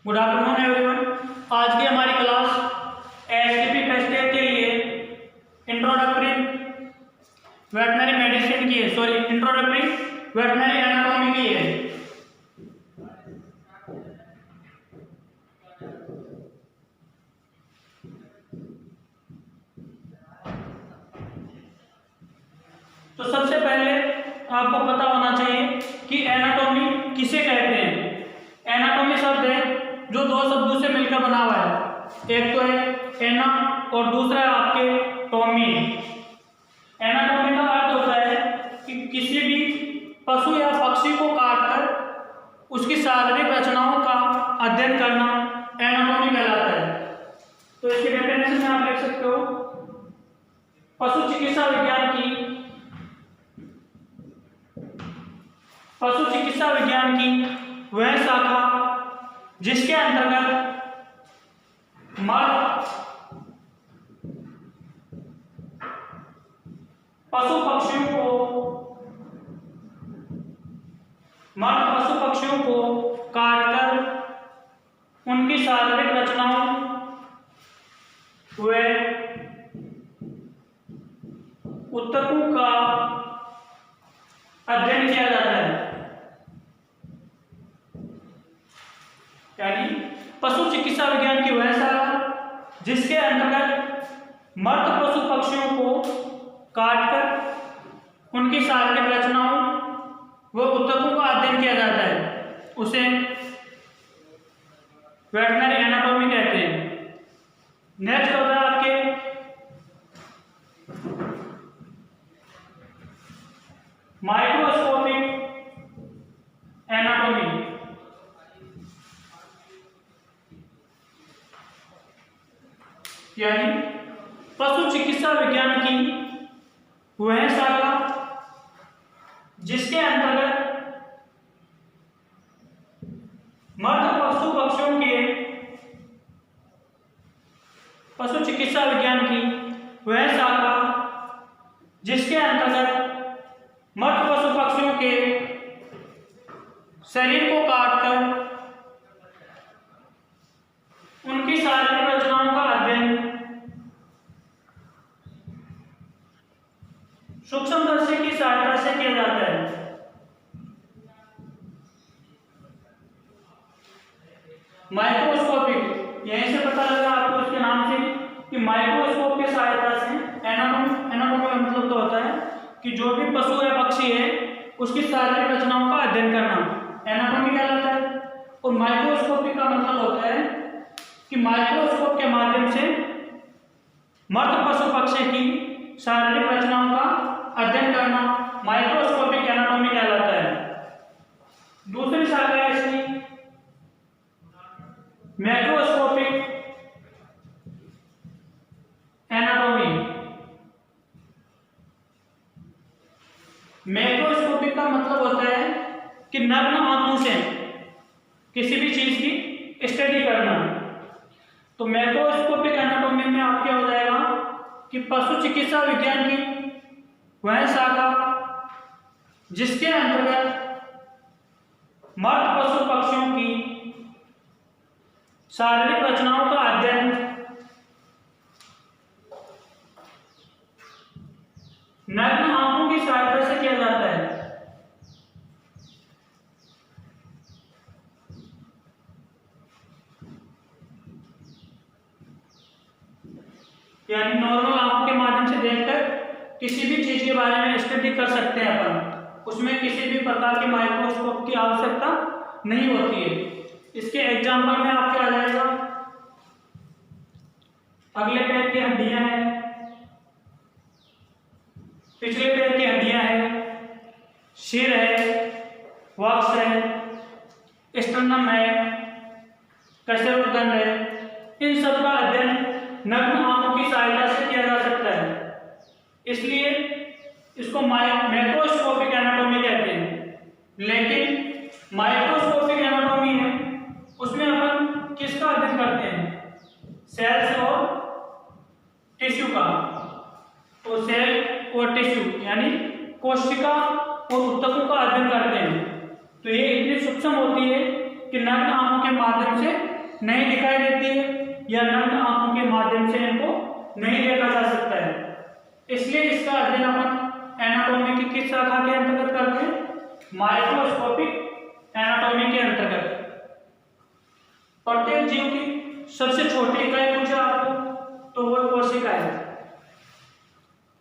Good afternoon everyone. आज की हमारी क्लास एसटीपी फर्स्ट ईयर के लिए इंट्रोडक्टरी वेटनरी मेडिसिन की है, इंट्रोडक्टरी वेटनरी एनाटॉमी की है। तो सबसे पहले आपको पता होना चाहिए कि एनाटॉमी किसे कहते हैं। एनाटॉमी शब्द है जो दो शब्दों से मिलकर बना हुआ है, एक तो है एना और दूसरा है आपके टॉमी। एनाटॉमी का अर्थ होता है कि किसी भी पशु या पक्षी को काटकर उसकी शारीरिक रचनाओं का अध्ययन करना एनाटॉमी कहलाता है। तो इसके डेफिनेशन में आप देख सकते हो, पशु चिकित्सा विज्ञान की वह शाखा जिसके अंतर्गत मर्द पशु पक्षियों को काटकर उनकी शारीरिक रचनाओं व ऊतकों का अध्ययन किया जाता है। यानी पशु चिकित्सा विज्ञान की वह शाखा जिसके अंतर्गत मर्द पशु पक्षियों को काटकर उनकी शारीरिक रचनाओं व ऊतकों का अध्ययन किया जाता है, उसे वेटनरी एनाटॉमी कहते हैं। नेक्स्ट होता है आपके माइक्रोस्कोपिक एनाटॉमी। यानी पशु चिकित्सा विज्ञान की वह शाखा जिसके अंतर्गत मर्द पशु पक्षियों के पशु चिकित्सा विज्ञान की वह शाखा जिसके अंतर्गत मर्द पशु पक्षियों के शरीर को काटकर उनकी शारीरिक रचनाओं का अध्ययन सूक्ष्मदर्शी की सहायता से किया जाता है। माइक्रोस्कोपिक, यहीं से पता लगा आपको इसके नाम से कि माइक्रोस्कोप की सहायता से एनाटॉमी का मतलब तो होता है कि जो भी पशु या पक्षी है उसकी शारीरिक रचनाओं का अध्ययन करना एनाटॉमी कहलाता है। और माइक्रोस्कोपिक का मतलब होता है कि माइक्रोस्कोप के माध्यम से मर्द पशु पक्षी की शारीरिक रचनाओं का अध्ययन करना माइक्रोस्कोपिक एनाटॉमी कहलाता है। दूसरी शाखा है इसकी मैक्रोस्कोपिक एनाटॉमी। मैक्रोस्कोपिक का मतलब होता है कि नग्न आंखों से किसी भी चीज की स्टडी करना। तो मैक्रोस्कोपिक एनाटॉमी में आपके हो जाएगा कि पशु चिकित्सा विज्ञान की वह शाखा जिसके अंतर्गत मर्द पशु पक्षियों की शारीरिक रचनाओं का अध्ययन नग्न आंखों की सहायता से किया जाता है। यानी नॉर्मल आंखों के माध्यम से देखकर किसी भी चीज के बारे में स्टडी कर सकते हैं अपन, उसमें किसी भी प्रकार के माइक्रोस्कोप की आवश्यकता नहीं होती है। इसके एग्जाम्पल में आपके आ जाएगा अगले पैर की हड्डियां हैं, पिछले पैर की हड्डियां हैं, सिर है, वक्ष है, स्टर्नम है, कशेरुकदंड है। इन सब का अध्ययन नग्न आंखों की सहायता से किया जा सकता है, इसलिए इसको मैक्रोस्कोपिक एनाटॉमी कहते हैं। लेकिन माइक्रोस्कोपिक एनाटॉमी है उसमें अपन किसका अध्ययन करते हैं? सेल्स और टिश्यू का। तो सेल और टिश्यू यानी कोशिका और ऊतकों का अध्ययन करते हैं। तो ये इतनी सूक्ष्म होती है कि नग्न आंखों के माध्यम से नहीं दिखाई देती है या नग्न आंखों के माध्यम से इनको नहीं देखा जा सकता है। इसलिए इसका अध्ययन अपन एनाटॉमी की किस शाखा के अंतर्गत करते हैं? माइक्रोस्कोपिक एनाटॉमी के अंतर्गत। प्रत्येक जीव की सबसे छोटी इकाई पूछा आपको तो वो कोशिका है,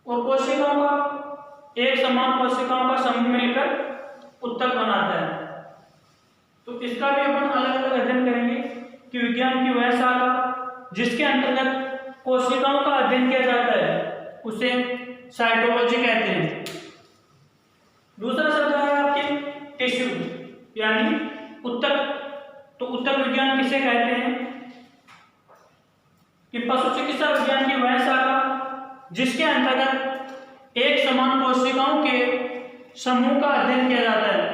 और कोशिकाओं का एक समान कोशिकाओं का समूह मिलकर उत्तक बनाता है। तो इसका भी अपन अलग अलग अध्ययन करेंगे कि विज्ञान की वह शाखा जिसके अंतर्गत कोशिकाओं का अध्ययन किया जाता है उसे साइटोलॉजी कहते हैं। दूसरा शब्द है आपके टिश्यू यानी उत्तक। तो उत्तक विज्ञान किसे कहते हैं? कि पशु चिकित्सा विज्ञान की वह शाखा जिसके अंतर्गत एक समान कोशिकाओं के समूह का अध्ययन किया जाता है।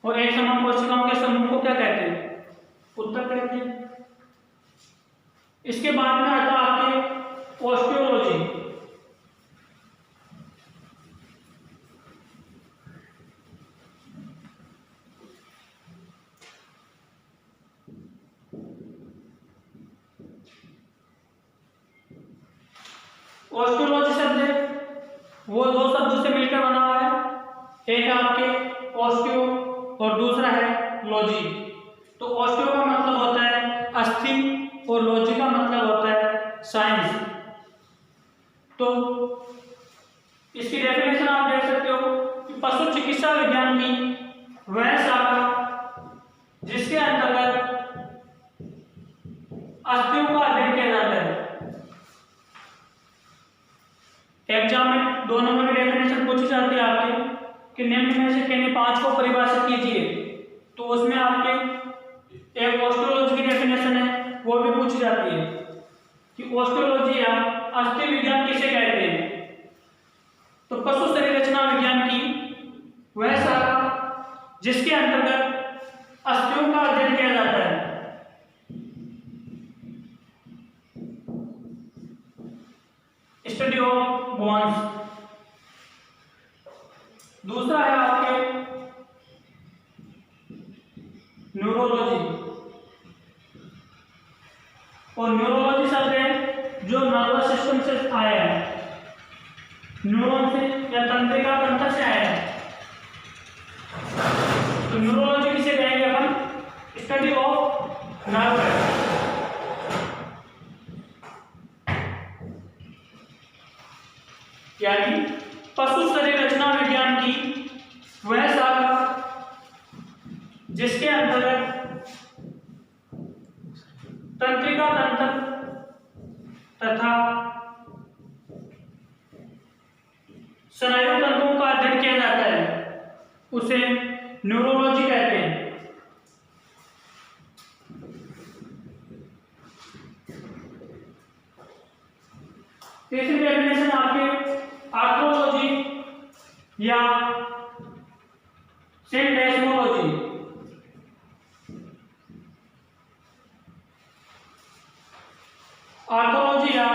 और एक समान कोशिकाओं के समूह को क्या कहते हैं? उत्तक कहते हैं। इसके बाद में आता है आपके ऑस्टियोलॉजी। ऑस्टियोलॉजी शब्द है वो दो शब्दों से मिलकर बना हुआ है, एक आपके ऑस्टियो और दूसरा है लॉजी। तो ऑस्टियो का मतलब होता है अस्थि और लॉजी का मतलब होता है साइंस। तो इसकी डेफिनेशन आप देख सकते हो कि पशु चिकित्सा विज्ञान की वह शाखा जिसके अंतर्गत अस्थियों का अध्ययन किया जाता है। एग्जाम में 2 नंबर की डेफिनेशन पूछी जाती है आपके कि निम्न में से किन्हीं 5 को परिभाषित कीजिए। तो उसमें आपके एक ऑस्टियोलॉजी की डेफिनेशन है वो भी पूछी जाती है कि ऑस्टियोलॉजी या अस्थि विज्ञान किसे कहते हैं? तो पशु शरीर रचना विज्ञान की वह शाखा जिसके अंतर्गत अस्थियों का अध्ययन किया जाता है। Study of bones. दूसरा है आपके न्यूरोलॉजी। और न्यूरोलॉजी शब्द है जो नर्वस सिस्टम से आया है, न्यूरॉन से या तंत्रिका तंत्र से आया है। तो न्यूरोलॉजी किसे कहेंगे अपन? Study of nerve. यानी पशु शरीर रचना विज्ञान की वह शाखा जिसके अंतर्गत तंत्रिका तंत्र तथा स्नायु तंतुओं का अध्ययन किया जाता है उसे न्यूरोलॉजी कहते हैं। तीसरी डेफिनेशन आपके आर्थ्रोलॉजी या सिंडेस्मोलॉजी। आर्थ्रोलॉजी या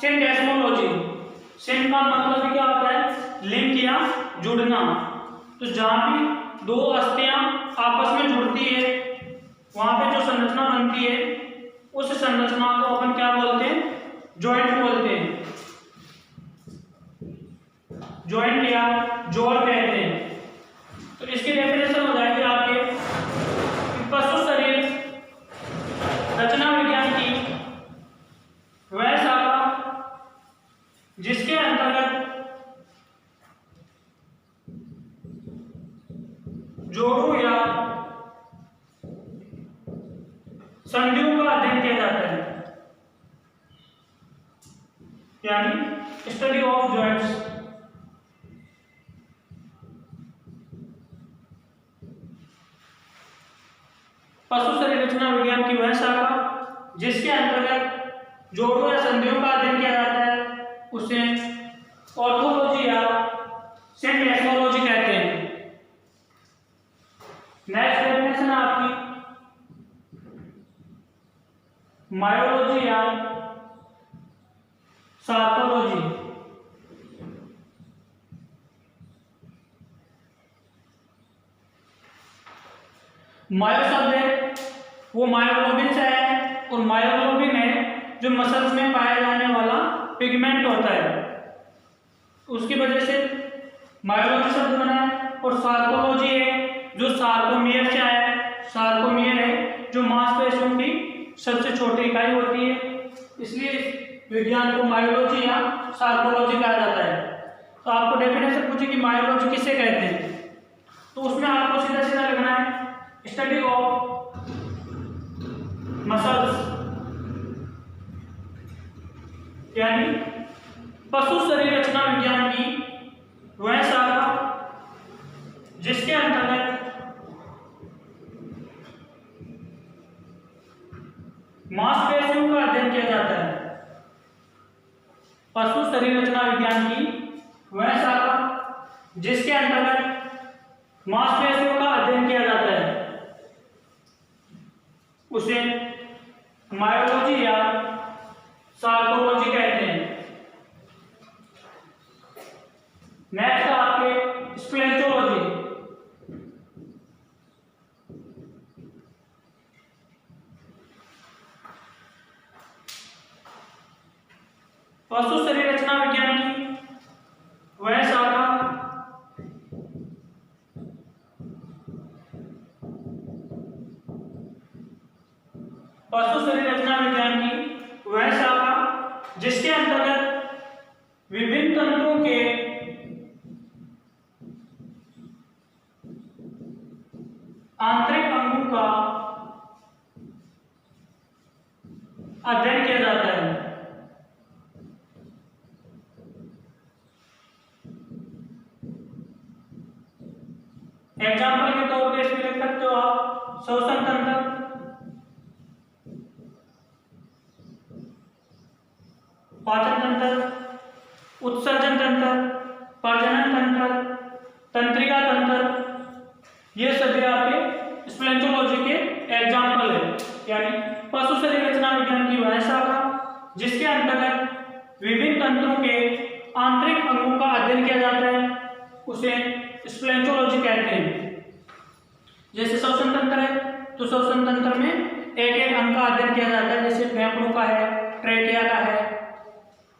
सिंडेस्मोलॉजी। सिंड का मतलब क्या होता है? लिंक या जुड़ना। तो जहां भी दो अस्थियां आपस में जुड़ती है वहां पे जो संरचना बनती है उस संरचना को अपन क्या बोलते हैं? जॉइंट बोलते हैं। जॉइंट या जोड़ कहते हैं। तो इसकी डेफिनेशन हो जाएगी आपके पशु शरीर रचना विज्ञान की वह शाखा जिसके अंतर्गत जोड़ों या संधियों का अध्ययन किया जाता है, यानी स्टडी ऑफ जॉइंट्स। पशु शरीर रचना विज्ञान की वह शाखा जिसके अंतर्गत जोड़ों या संधियों का अध्ययन किया जाता है उसे ऑर्थोलॉजी या सिंडेस्मोलॉजी कहते हैं। नेक्स्ट डेफिनेशन है आपकी मायोलॉजी या सार्कोलॉजी। मायो शब्द है वो मायोग्लोबिन से है, और मायोग्लोबिन है जो मसल्स में पाया जाने वाला पिगमेंट होता है, उसकी वजह से मायोलॉजी शब्द बना है। और सार्कोलॉजी है जो सार्कोमियर से आया है, सार्कोमियर है जो मांसपेशियों की सबसे छोटी इकाई होती है, इसलिए विज्ञान को मायोलॉजी या सार्कोलॉजी कहा जाता है। तो आपको डेफिनेशन पूछे कि मायोलॉजी किसे कहते हैं, तो उसमें आपको सीधा सीधा लिखना है स्टडी ऑफ मसल्स, यानी पशु शरीर रचना विज्ञान की वह शाखा जिसके अंतर्गत मांसपेशियों का अध्ययन किया जाता है। पशु शरीर रचना विज्ञान की वह शाखा जिसके अंतर्गत मांसपेशियों का अध्ययन किया जाता है उसे मायोलॉजी या सार्कोलॉजी कहते हैं। नेक्स्ट आपके स्प्लेंचोलॉजी। पशु शरीर रचना विज्ञान की वह शाखा पशु शरीर रचना विज्ञान की वह शाखा जिसके अंतर्गत विभिन्न तंत्रों के आंतरिक अंगों का अध्ययन किया जाता है। एग्जाम्पल के तौर पर इसमें लिख सकते हो आप श्वसन तंत्र, पाचन तंत्र, उत्सर्जन तंत्र, प्रजनन तंत्र, तंत्रिका तंत्र, ये सभी आपके स्प्लेंचोलॉजी के एग्जाम्पल है। यानी पशु शरीर रचना विज्ञान की वह शाखा जिसके अंतर्गत विभिन्न तंत्रों के आंतरिक अंगों का अध्ययन किया जाता है उसे स्प्लेंचोलॉजी कहते हैं। जैसे श्वसन तंत्र है तो श्वसन तंत्र में एक एक अंग का अध्ययन किया जाता है, जैसे फेफड़ों का है, ट्रेकिया का है,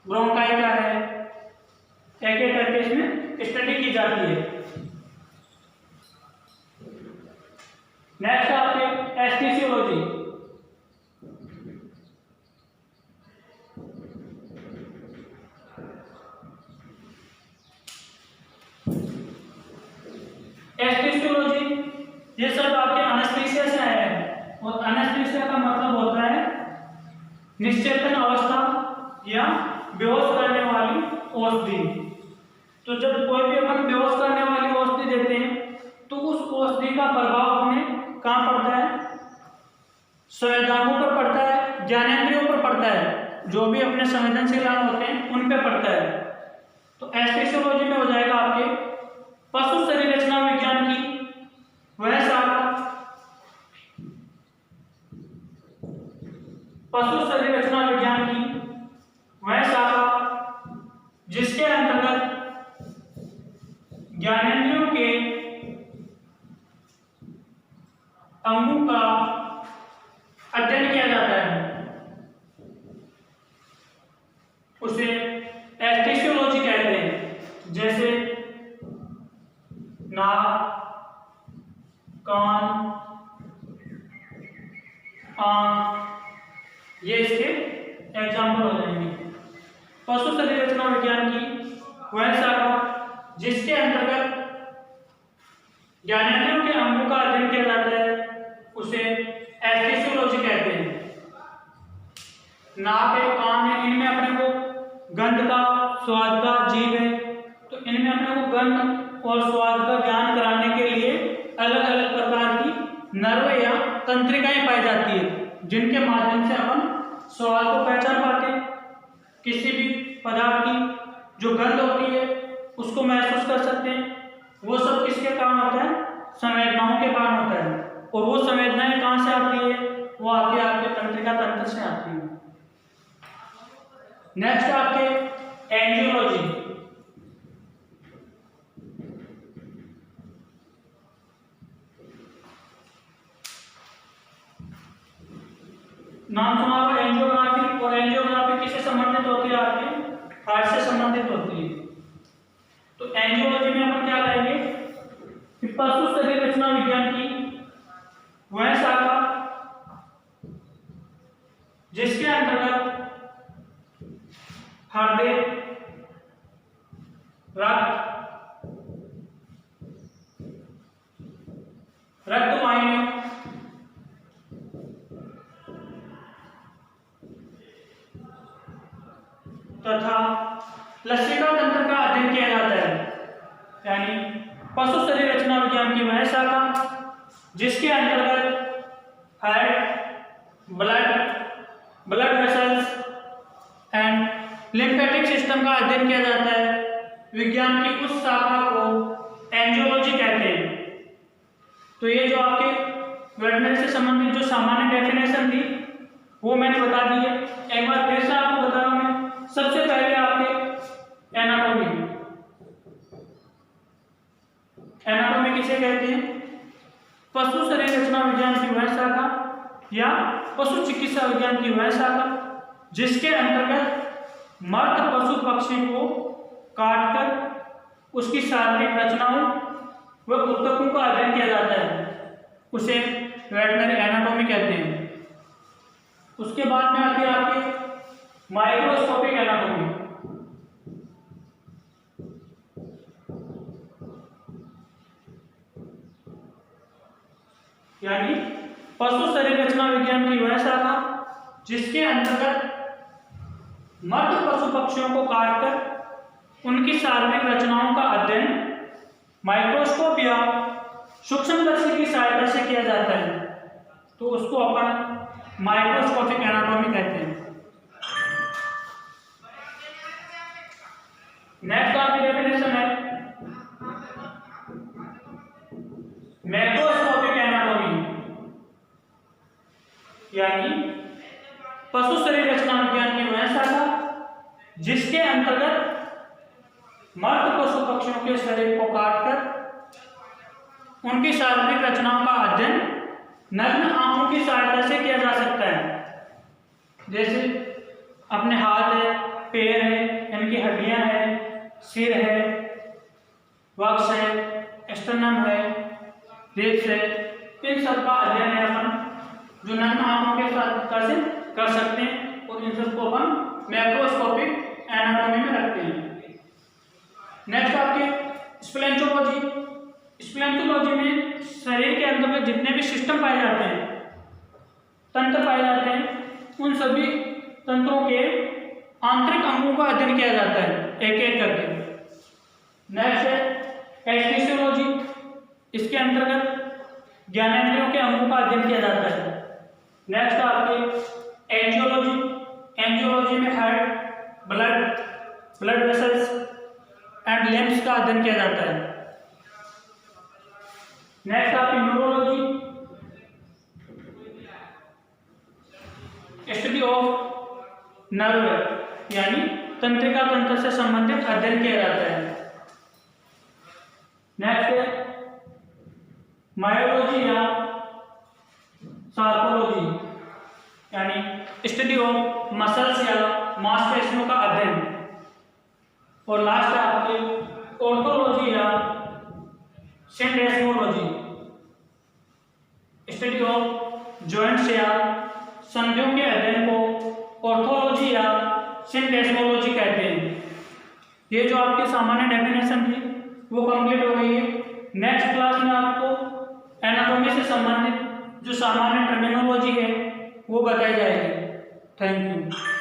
ब्रोंकाई का है, एक एक करके इसमें स्टडी की जाती है। नेक्स्ट आपके एस्थेसियोलॉजी। एस्थेसियोलॉजी ये सब आपके एनेस्थीसिया से आया है, और एनेस्थीसिया का मतलब होता है निश्चेतन अवस्था या बेहोश करने वाली औषधि। तो जब कोई भी अपन बेहोश करने वाली औषधि देते हैं तो उस औषधि का प्रभाव अपने कहाँ पड़ता है, संवेदनाओं पर पड़ता है, ज्ञानेंद्रियों पर पड़ता है, जो भी अपने संवेदनशील अंग होते हैं उन पे पड़ता है। तो एस्थेसियोलॉजी में हो जाएगा आपके पशु शरीर रचना विज्ञान की वह शाखा पशु शरीर रचना विज्ञान की वह शाखा जिसके अंतर्गत ज्ञानेंद्रियों के अंगों का अध्ययन किया जाता है उसे एस्थेसियोलॉजी कहते हैं। जैसे नाक, कान, आंख, ये इसके एग्जाम्पल हो जाएंगे। पशु शरीर रचना विज्ञान की वह शाखा जिसके अंतर्गत ज्ञानेंद्रियों के अंगों का अध्ययन किया जाता है उसे एस्थेसियोलॉजी कहते हैं। नाक है, कान है, इनमें अपने को गंध का, स्वाद का, जीभ है, तो इनमें अपने को गंध और स्वाद का ज्ञान कराने के लिए अलग अलग प्रकार की नर्व या तंत्रिकाएं पाई जाती है, जिनके माध्यम से अपन स्वाद को पहचान पाते हैं। किसी भी पदार्थ की जो गंध होती है उसको महसूस कर सकते हैं। वो सब किसके कारण होता है, संवेदनाओं के कारण होता है। और वो संवेदनाएं कहाँ से आती है, वो आती है आपके तंत्रिका तंत्र से आती है। नेक्स्ट आपके एंजियोलॉजी। नाम सुना होगा एंजियोग्राफी, और एंजियोग्राफी किससे संबंधित होती है? आपके हार्ट से संबंधित होती है। तो एंजियोलॉजी में अपन क्या करेंगे कि पशु शरीर रचना विज्ञान की वह शाखा जिसके अंतर्गत हृदय, रक्त वाहिनी तथा लसिका तंत्र का अध्ययन किया जाता है। यानी पशु शरीर रचना विज्ञान की वह शाखा जिसके अंतर्गत heart, blood vessels and lymphatic system का अध्ययन किया जाता है। विज्ञान की उस शाखा को एंजियोलॉजी कहते हैं। तो ये जो आपके वेटनरी से संबंधित जो सामान्य डेफिनेशन थी वो मैंने बता दी है। एक बार फिर से आपको बता रहा हूं मैं। सबसे पहले आपके एनाटॉमी किसे कहते हैं? पशु शरीर रचना विज्ञान की वह शाखा या पशु चिकित्सा विज्ञान की वह शाखा जिसके अंतर्गत मृत पशु पक्षी को काटकर उसकी शारीरिक रचनाओं व ऊतकों का अध्ययन किया जाता है, उसे वेटनरी एनाटॉमी कहते हैं। उसके बाद में आती है आपकी माइक्रोस्कोपिक एनाटॉमी। यानी पशु शरीर रचना विज्ञान की वह शाखा जिसके अंतर्गत मृत पशु पक्षियों को काटकर उनकी शारीरिक रचनाओं का अध्ययन माइक्रोस्कोप या सूक्ष्मदर्शी की सहायता से किया जाता है, तो उसको अपन माइक्रोस्कोपिक एनाटॉमी कहते हैं। नेक्स्ट आपकी डेफिनेशन है मैक्रोस्कोपिक एनाटॉमी। यानी पशु शरीर रचना विज्ञान की वह शाखा जिसके अंतर्गत मृत पशु पक्षियों के शरीर को काटकर उनकी शारीरिक रचनाओं का अध्ययन नग्न आंखों की सहायता से किया जा सकता है। जैसे अपने हाथ है, पैर है, इनकी हड्डियां हैं, सिर है, वक्ष है, स्टर्नम है, रिब्स है, इन सब का अध्ययन है अपन जो नग्न आंखों के सहायता से कर सकते हैं, और इन सबको अपन मैक्रोस्कोपिक एनाटॉमी में रखते हैं। नेक्स्ट आपके स्प्लेंचोलॉजी। स्प्लेंचोलॉजी में शरीर के अंदर में जितने भी सिस्टम पाए जाते हैं, तंत्र पाए जाते हैं, उन सभी तंत्रों के आंतरिक अंगों का अध्ययन किया जाता है एक एक करके। नेक्स्ट है एस्थिसियोलॉजी। इसके अंतर्गत ज्ञानेंद्रियों के अंगों का अध्ययन किया जाता है। नेक्स्ट आपके एंजियोलॉजी। एंजियोलॉजी में हार्ट, ब्लड वेसल्स एंड लिम्फ्स का अध्ययन किया जाता है। नेक्स्ट आपकी न्यूरोलॉजी। स्टडी ऑफ नर्व यानी तंत्रिका तंत्र से संबंधित अध्ययन किया जाता है। नेक्स्ट है मायोलॉजी या सार्कोलॉजी यानी स्टडी ऑफ मसल्स या मांसपेशियों का अध्ययन। और लास्ट है आपके ऑर्थोलॉजी या सिंडेस्मोलॉजी, स्टडी ऑफ जॉइंट्स या संधियों के अध्ययन को ऑर्थोलॉजी या सिंडेस्मोलॉजी कहते हैं। ये जो आपकी सामान्य डेफिनेशन थी वो कंप्लीट हो गई है। नेक्स्ट क्लास में आपको एनाटॉमी से संबंधित जो सामान्य टर्मिनोलॉजी है वो बताई जाएगी। Thank you.